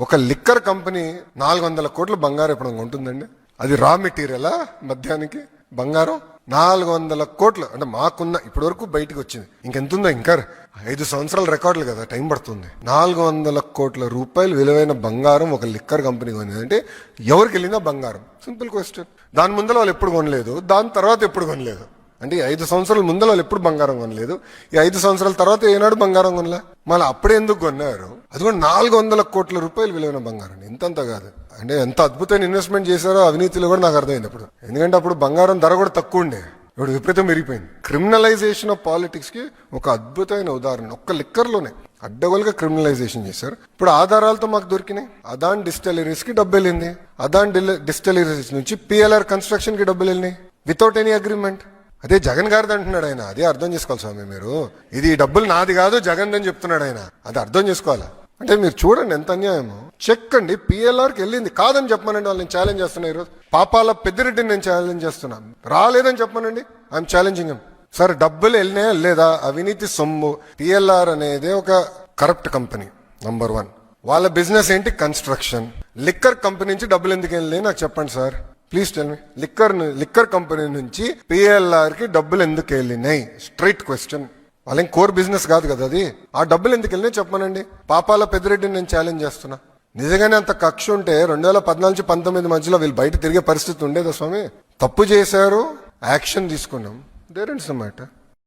ఒక liquor company 400 కోట్ల బంగారం ఇప్పుడు ఉంటుందండి. అది రా మెటీరియలా మధ్యానికి బంగారం 400 కోట్లు అంటే మాకున్న ఇప్పటి వరకు బయటకు వచ్చింది. ఇంకెంతుందో ఇంకా 5 సంవత్సరాల రికార్డులు కదా, టైం పడుతుంది. 400 కోట్ల రూపాయలు విలువైన బంగారం ఒక లిక్కర్ కంపెనీ కొనేది అంటే ఎవరికి వెళ్ళిందా బంగారం? Simple question. దాని ముందర వాళ్ళు ఎప్పుడు కొనలేదు, దాని తర్వాత ఎప్పుడు కొనలేదు. అంటే 5 సంవత్సరాల ముందర వాళ్ళు ఎప్పుడు బంగారం కొనలేదు, ఈ 5 సంవత్సరాల తర్వాత ఏనాడు బంగారం కొనలే. మళ్ళీ అప్పుడే ఎందుకు కొన్నారు? అది కూడా 400 కోట్ల రూపాయలు విలువైన బంగారం. ఇంతంత కాదు అంటే ఎంత అద్భుతమైన ఇన్వెస్ట్మెంట్ చేశారో అవినీతిలో కూడా నాకు అర్థమైంది అప్పుడు. ఎందుకంటే అప్పుడు బంగారం ధర కూడా తక్కువ ఉండే, ఇప్పుడు విపరీతం పెరిగిపోయింది. క్రిమినలైజేషన్ ఆఫ్ పాలిటిక్స్ కి ఒక అద్భుతమైన ఉదాహరణ ఒక్క లిక్కర్లోనే అడ్డగోలుగా క్రిమినలైజేషన్ చేశారు. ఇప్పుడు ఆధారాలతో మాకు దొరికినాయి. అదాన్ డిస్టిలరీస్ కి డబ్బు వెళ్ళింది, అదాన్ డిస్టిలరీస్ నుంచి పిఎల్ఆర్ కన్స్ట్రక్షన్ కి డబ్బులు వెళ్ళినాయి వితౌట్ ఎనీ అగ్రిమెంట్. అదే జగన్ గారిది అంటున్నాడు ఆయన. అదే అర్థం చేసుకోవాలి స్వామి మీరు. ఇది డబ్బులు నాది కాదు జగన్ అని చెప్తున్నాడు ఆయన. అది అర్థం చేసుకోవాలా? అంటే మీరు చూడండి ఎంత అన్యాయమో. చెక్ అండి, పిఎల్ఆర్కి వెళ్ళింది కాదని చెప్పమనండి. వాళ్ళు నేను ఛాలెంజ్ చేస్తున్నా ఈరోజు. పాపాల పెద్దిరెడ్డిని నేను ఛాలెంజ్ చేస్తున్నాను. రాలేదని చెప్పమనండి. I'm challenging him. సార్ డబ్బులు వెళ్ళినాయా లేదా? అవినీతి సొమ్ము. పిఎల్ఆర్ అనేది ఒక కరప్ట్ కంపెనీ నంబర్ 1. వాళ్ళ బిజినెస్ ఏంటి? కన్స్ట్రక్షన్. లిక్కర్ కంపెనీ నుంచి డబ్బులు ఎందుకు వెళ్ళినాయి నాకు చెప్పండి sir, please tell me. Liquor company నుంచి పిఎల్ఆర్ కి డబ్బులు ఎందుకు వెళ్ళినాయి? Straight question. వాళ్ళేం కోర్ బిజినెస్ కాదు కదా అది. ఆ డబ్బులు ఎందుకు వెళ్ళినాయి చెప్పమనండి. పాపాల పెద్దిరెడ్డిని నేను ఛాలెంజ్ చేస్తున్నా. నిజంగానే అంత కక్ష ఉంటే 2014 నుంచి 19 మధ్యలో వీళ్ళు బయట తిరిగే పరిస్థితి ఉండేదా స్వామి? తప్పు చేశారు, యాక్షన్ తీసుకున్నాం. There is the matter.